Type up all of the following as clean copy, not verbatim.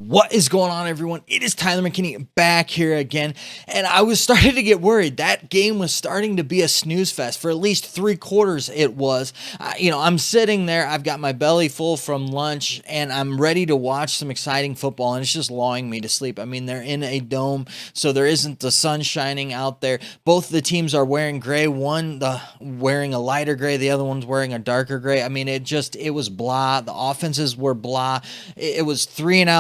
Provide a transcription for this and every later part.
What is going on, everyone? It is Tyler McKinney back here again, and I was starting to get worried. That game was starting to be a snooze fest for at least 3 quarters. It was, I'm sitting there. I've got my belly full from lunch, and I'm ready to watch some exciting football, and it's just lulling me to sleep. I mean, they're in a dome, so there isn't the sun shining out there. Both the teams are wearing gray. One wearing a lighter gray, the other one's wearing a darker gray. I mean, it was blah. The offenses were blah. It was 3-and-out,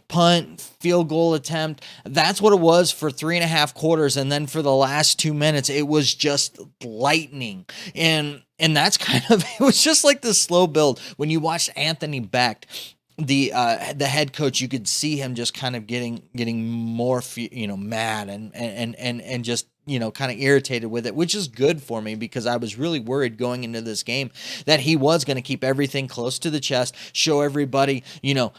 punt, field goal attempt. That's what it was for 3.5 quarters. And then for the last 2 minutes, it was just lightning. And that's kind of, it was just like the slow build. When you watched Anthony Becht, the head coach, you could see him just kind of getting more, mad and just, kind of irritated with it, which is good for me because I was really worried going into this game that he was going to keep everything close to the chest, show everybody,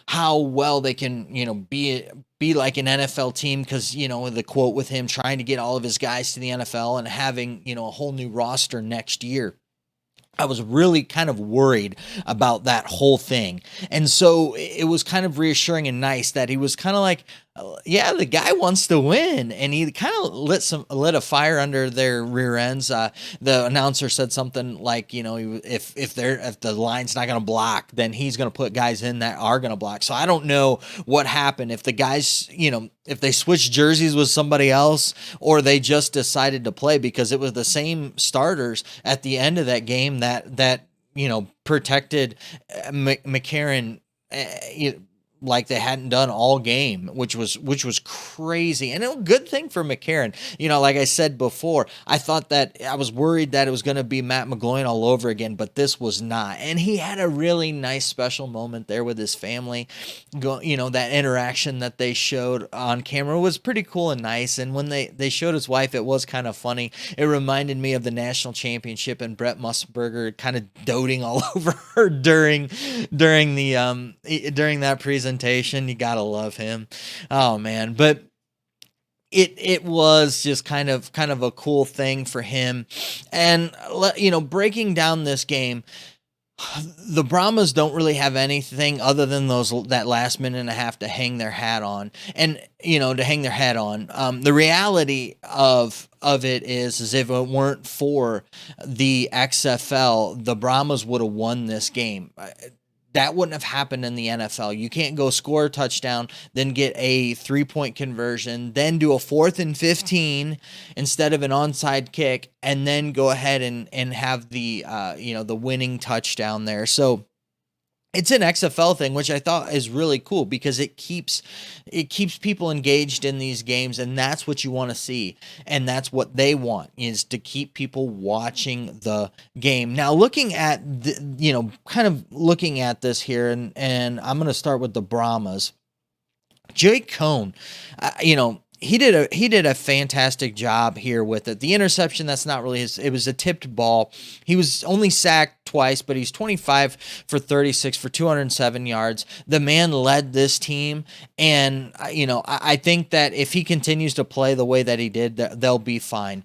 how well they can, be like an NFL team because, the quote with him trying to get all of his guys to the NFL and having, a whole new roster next year. I was really kind of worried about that whole thing. And so it was kind of reassuring and nice that he was kind of like, yeah, the guy wants to win. And he kind of lit a fire under their rear ends. The announcer said something like, if the line's not going to block, then he's going to put guys in that are going to block. So I don't know what happened. If the guys, if they switched jerseys with somebody else or they just decided to play, because it was the same starters at the end of that game that protected McCarron like they hadn't done all game, which was crazy. And a good thing for McCarron. Like I said before, I was worried that it was going to be Matt McGloin all over again, but this was not. And he had a really nice special moment there with his family. That interaction that they showed on camera was pretty cool and nice. And when they showed his wife, it was kind of funny. It reminded me of the national championship and Brett Musburger kind of doting all over her during that presentation. You gotta love him. Oh man, but it was just kind of a cool thing for him. And breaking down this game, the Brahmas don't really have anything other than that last minute and a half to hang their hat on, and to hang their head on. The reality of it is if it weren't for the XFL, the Brahmas would have won this game. That wouldn't have happened in the NFL. You can't go score a touchdown, then get a 3-point conversion, then do a 4th and 15 instead of an onside kick, and then go ahead and have the the winning touchdown there. So it's an XFL thing, which I thought is really cool because it keeps people engaged in these games, and that's what you want to see, and that's what they want, is to keep people watching the game. Now, looking at kind of looking at this here, and I'm going to start with the Brahmas. Jake Cohn, he did a fantastic job here with it. The interception, that's not really his. It was a tipped ball. He was only sacked twice, but he's 25 for 36 for 207 yards. The man led this team, and I think that if he continues to play the way that he did, they'll be fine.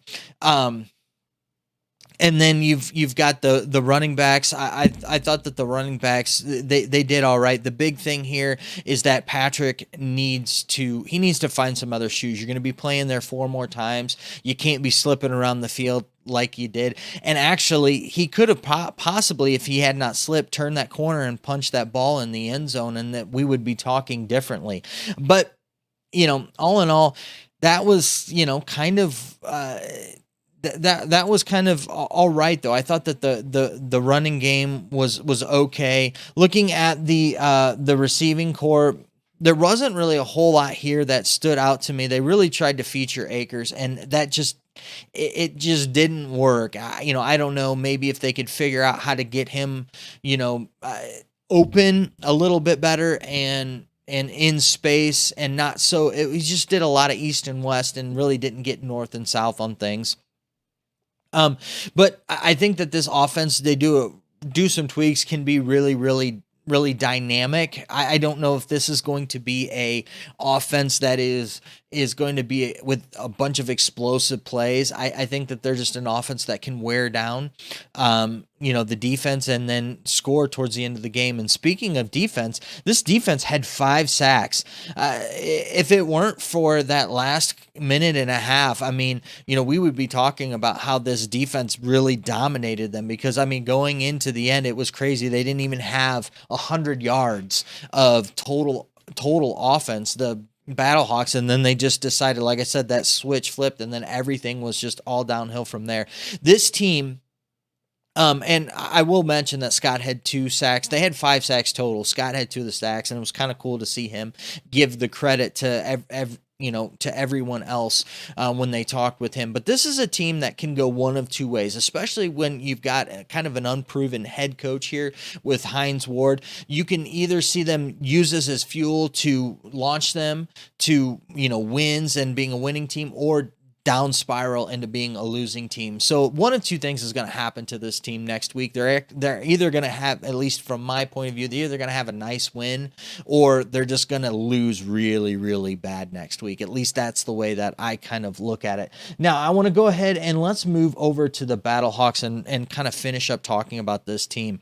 And then you've got the running backs. I thought that the running backs they did all right. The big thing here is that Patrick needs to find some other shoes. You're going to be playing there 4 more times. You can't be slipping around the field like you did. And actually, he could have possibly, if he had not slipped, turned that corner and punched that ball in the end zone, and that we would be talking differently. But all in all, that was kind of. That was kind of all right, though. I thought that the running game was okay. Looking at the receiving corps, there wasn't really a whole lot here that stood out to me. They really tried to feature Akers, and that just didn't work. I don't know. Maybe if they could figure out how to get him, open a little bit better and in space, and not so. He just did a lot of east and west, and really didn't get north and south on things. But I think that this offense, they do some tweaks, can be really, really, really dynamic. I don't know if this is going to be a offense that is going to be with a bunch of explosive plays. I think that they're just an offense that can wear down the defense and then score towards the end of the game. And speaking of defense, this defense had 5 sacks. If it weren't for that last minute and a half, I mean, we would be talking about how this defense really dominated them, because I mean, going into the end, it was crazy. They didn't even have 100 yards of total offense, the BattleHawks, and then they just decided, like I said, that switch flipped, and then everything was just all downhill from there. This team, and I will mention that Scott had 2 sacks. They had 5 sacks total. Scott had 2 of the sacks, and it was kind of cool to see him give the credit to to everyone else when they talked with him. But this is a team that can go one of 2 ways, especially when you've got kind of an unproven head coach here with Hines Ward. You can either see them use this as fuel to launch them to, wins and being a winning team, or down spiral into being a losing team. So one of 2 things is going to happen to this team next week. They're either going to have, at least from my point of view, they're either going to have a nice win, or they're just going to lose really, really bad next week. At least that's the way that I kind of look at it. Now, I want to go ahead and let's move over to the BattleHawks and kind of finish up talking about this team.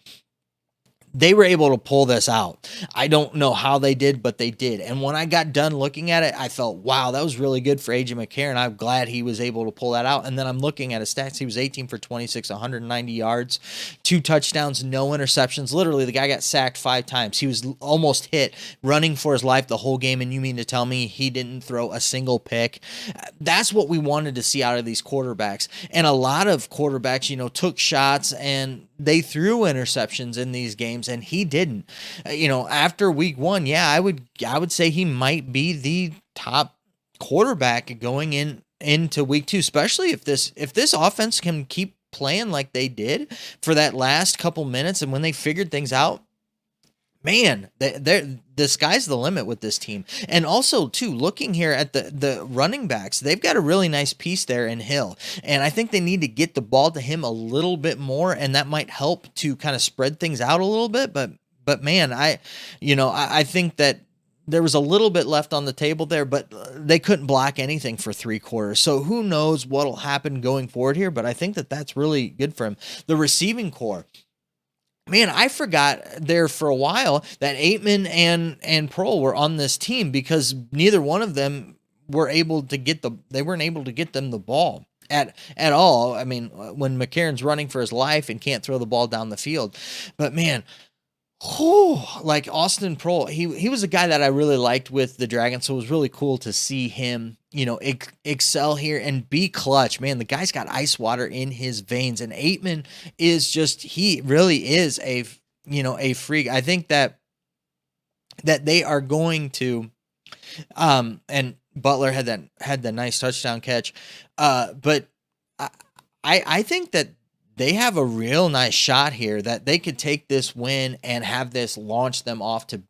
They were able to pull this out. I don't know how they did, but they did. And when I got done looking at it, I felt, wow, that was really good for AJ McCarron. I'm glad he was able to pull that out. And then I'm looking at his stats. He was 18 for 26, 190 yards, 2 touchdowns, no interceptions. Literally, the guy got sacked 5 times. He was almost hit running for his life the whole game. And you mean to tell me he didn't throw a single pick? That's what we wanted to see out of these quarterbacks. And a lot of quarterbacks, took shots and they threw interceptions in these games, and he didn't. After week 1, yeah, I would say he might be the top quarterback going into week 2, especially if this offense can keep playing like they did for that last couple minutes, and when they figured things out. Man, the sky's the limit with this team. And also, too, looking here at the running backs, they've got a really nice piece there in Hill. And I think they need to get the ball to him a little bit more, and that might help to kind of spread things out a little bit. But man, I think that there was a little bit left on the table there, but they couldn't block anything for 3 quarters. So who knows what'll happen going forward here, but I think that that's really good for him. The receiving core. Man, I forgot there for a while that Aitman and Pearl were on this team, because neither one of them were able to get them the ball at all. I mean, when McCarron's running for his life and can't throw the ball down the field. But man, like Austin Pearl, he was a guy that I really liked with the Dragons, so it was really cool to see him, excel here and be clutch. Man, the guy's got ice water in his veins, and Aitman is he really is a freak. I think that they are going to, and Butler had the nice touchdown catch, but I think that they have a real nice shot here that they could take this win and have this launch them off to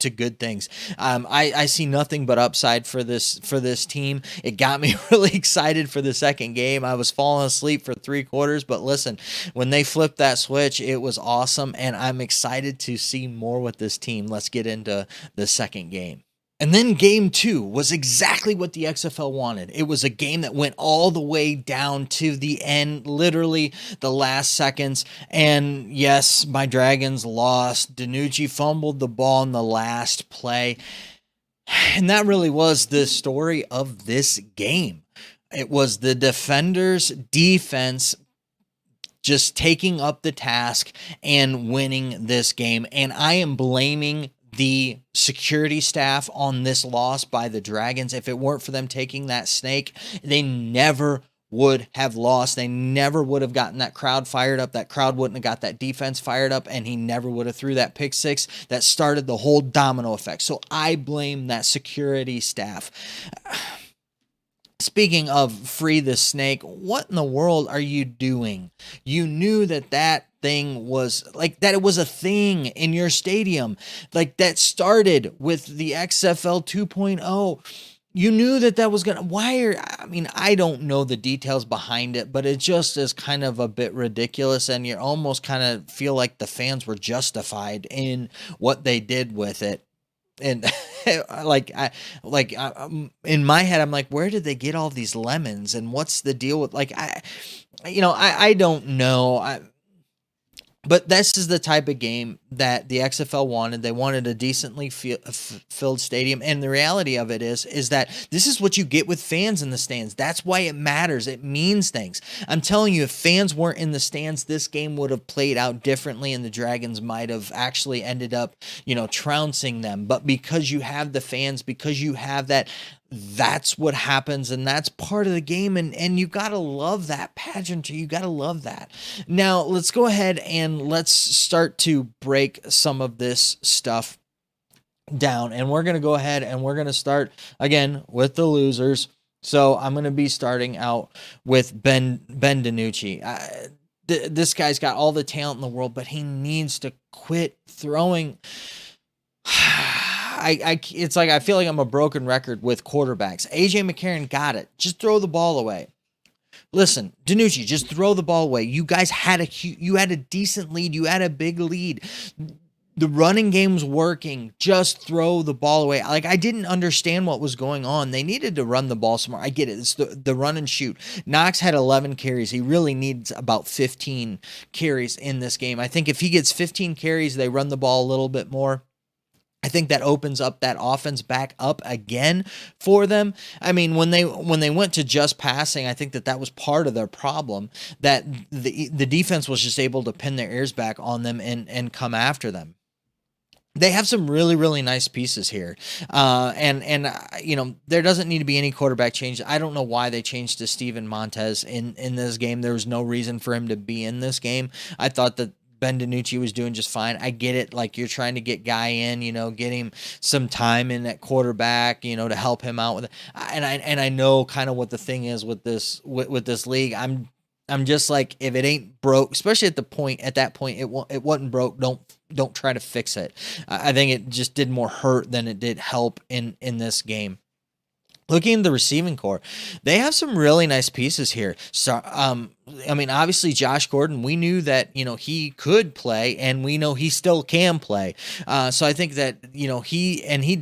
good things. I see nothing but upside for this team. It got me really excited for the second game. I was falling asleep for 3 quarters, but listen, when they flipped that switch, it was awesome, and I'm excited to see more with this team. Let's get into the second game. And then game 2 was exactly what the XFL wanted. It was a game that went all the way down to the end, literally the last seconds. And yes, my Dragons lost. DiNucci fumbled the ball in the last play. And that really was the story of this game. It was the defenders' defense just taking up the task and winning this game. And I am blaming the security staff on this loss by the Dragons. If it weren't for them taking that snake, they never would have lost. They never would have gotten that crowd fired up. That crowd wouldn't have got that defense fired up, and he never would have threw that pick 6 that started the whole domino effect. So I blame that security staff. Speaking of free the snake, what in the world are you doing? You knew that thing was like that. It was a thing in your stadium, like that started with the XFL 2.0. You knew that was going to, I don't know the details behind it, but it just is kind of a bit ridiculous. And you almost kind of feel like the fans were justified in what they did with it. And in my head, I'm like, where did they get all these lemons, and what's the deal with I don't know. But this is the type of game that the XFL wanted. They wanted a decently filled stadium, and the reality of it is that this is what you get with fans in the stands. That's why it matters. It means things. I'm telling you, if fans weren't in the stands, this game would have played out differently, and the Dragons might have actually ended up, trouncing them. But because you have the fans, because you have that, that's what happens, and that's part of the game, and you gotta love that pageantry. You gotta love that. Now let's go ahead and let's start to break some of this stuff down, and we're gonna go ahead and we're gonna start again with the losers. So I'm gonna be starting out with Ben DiNucci. This guy's got all the talent in the world, but he needs to quit throwing. It's like I feel like I'm a broken record with quarterbacks. AJ McCarron got it. Just throw the ball away. Listen, DiNucci, just throw the ball away. You guys had a decent lead. You had a big lead. The running game's working. Just throw the ball away. Like, I didn't understand what was going on. They needed to run the ball some more. I get it. It's the run and shoot. Knox had 11 carries. He really needs about 15 carries in this game. I think if he gets 15 carries, they run the ball a little bit more. I think that opens up that offense back up again for them. I mean, when they went to just passing, I think that was part of their problem, that the defense was just able to pin their ears back on them and come after them. They have some really, really nice pieces here. There doesn't need to be any quarterback change. I don't know why they changed to Steven Montez in this game. There was no reason for him to be in this game. I thought that Ben DiNucci was doing just fine. I get it. Like, you're trying to get Guy in, get him some time in at quarterback, to help him out with it. And I know kind of what the thing is with this league. I'm just like, if it ain't broke, especially at that point, it wasn't broke. Don't try to fix it. I think it just did more hurt than it did help in this game. Looking at the receiving core, they have some really nice pieces here. So, obviously Josh Gordon, we knew that, he could play, and we know he still can play. So I think that, he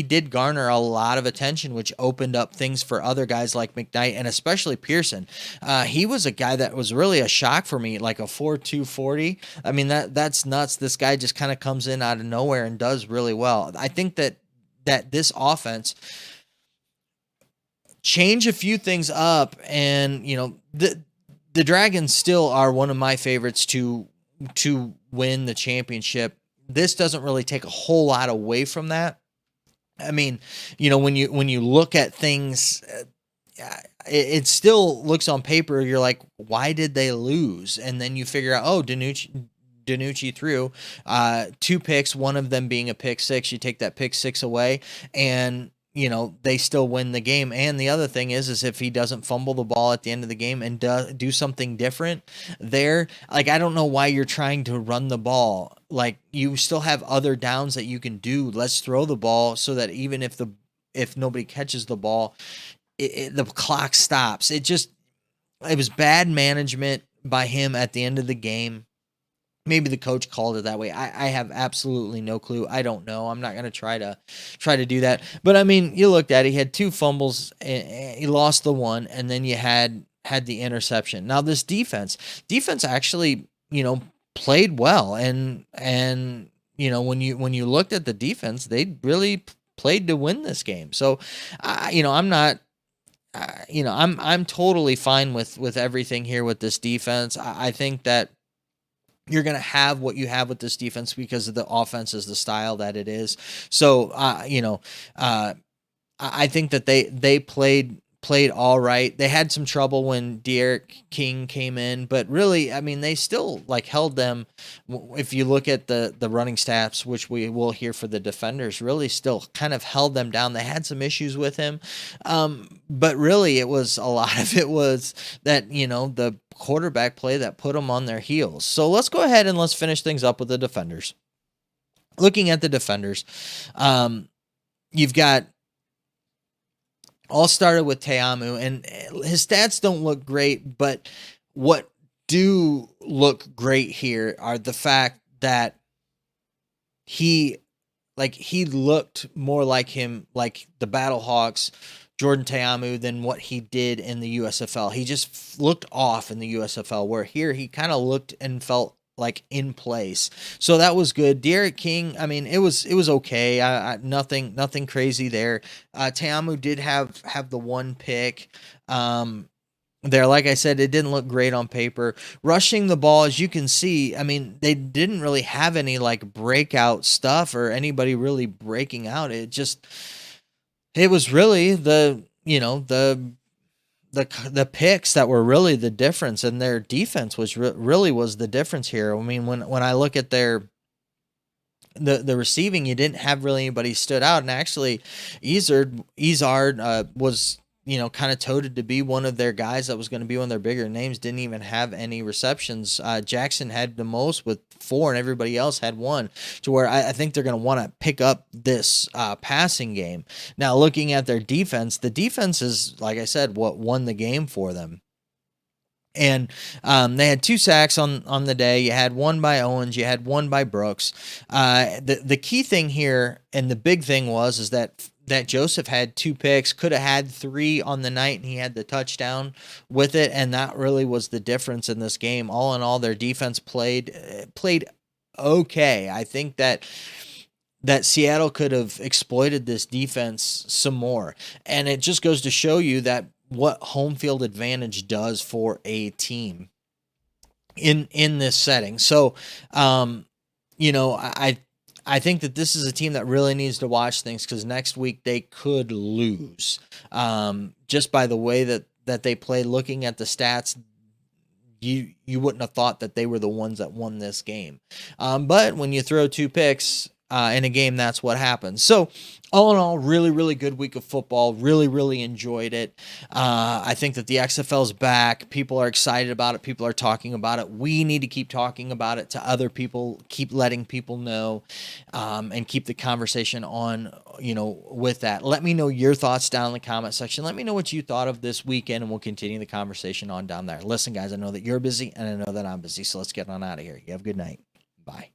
did garner a lot of attention, which opened up things for other guys like McKnight and especially Pearson. He was a guy that was really a shock for me, like a 4.2 40. I mean, that's nuts. This guy just kind of comes in out of nowhere and does really well. I think that this offense change a few things up, and the Dragons still are one of my favorites to win the championship. This doesn't really take a whole lot away from that. I mean, when you look at things, it still looks on paper, you're like, why did they lose? And then you figure out, oh, DiNucci threw 2 picks, one of them being a pick six. You take that pick six away, and they still win the game. And the other thing is if he doesn't fumble the ball at the end of the game and do something different there, like, I don't know why you're trying to run the ball. Like, you still have other downs that you can do. Let's throw the ball so that even if nobody catches the ball, the clock stops. It was bad management by him at the end of the game. Maybe the coach called it that way. I have absolutely no clue. I don't know. I'm not going to try to do that. But I mean, you looked at it, he had 2 fumbles, he lost the one, and then you had the interception. Now this defense actually, played well, and when you looked at the defense, they really played to win this game. So, I'm not. I'm totally fine with everything here with this defense. I think that you're going to have what you have with this defense because of the offense is the style that it is. So, I think that they played all right. They had some trouble when De'Aaron King came in, but really, I mean, they still held them. If you look at the running stats, which we will hear for the defenders, really still kind of held them down. They had some issues with him, but really, a lot of it was that the quarterback play that put them on their heels. So let's go ahead and let's finish things up with the defenders. Looking at the defenders, you've got. All started with Te'amu, and his stats don't look great, but what do look great here are the fact that he looked more like the BattleHawks, Jordan Te'amu, than what he did in the USFL. He just looked off in the USFL, where here he kind of looked and felt like in place. So that was good. Derek King, I mean, it was okay. Nothing crazy there. Teamu did have the one pick. There, like I said, it didn't look great on paper. Rushing the ball, as you can see, I mean, they didn't really have any like breakout stuff or anybody really breaking out. It was really the picks that were really the difference, and their defense was really was the difference here. I mean, when I look at the receiving, you didn't have really anybody stood out, and actually, Izard was kind of touted to be one of their guys that was going to be one of their bigger names. Didn't even have any receptions. Jackson had the most with 4, and everybody else had 1. To where I think they're going to want to pick up this passing game. Now, looking at their defense, the defense is, like I said, what won the game for them. And they had 2 sacks on the day. You had 1 by Owens. You had 1 by Brooks. The key thing here, and the big thing is that Joseph had 2 picks, could have had 3 on the night, and he had the touchdown with it, and that really was the difference in this game. All in all, their defense played okay. I think that Seattle could have exploited this defense some more, and it just goes to show you that what home field advantage does for a team in this setting. So, I think that this is a team that really needs to watch things, because next week they could lose. Just by the way that they play, looking at the stats, you wouldn't have thought that they were the ones that won this game. But when you throw 2 picks in a game, that's what happens. So all in all, really, really good week of football. Really, really enjoyed it. I think that the XFL's back. People are excited about it. People are talking about it. We need to keep talking about it to other people, keep letting people know, and keep the conversation on, with that. Let me know your thoughts down in the comment section. Let me know what you thought of this weekend, and we'll continue the conversation on down there. Listen, guys, I know that you're busy, and I know that I'm busy, so let's get on out of here. You have a good night. Bye.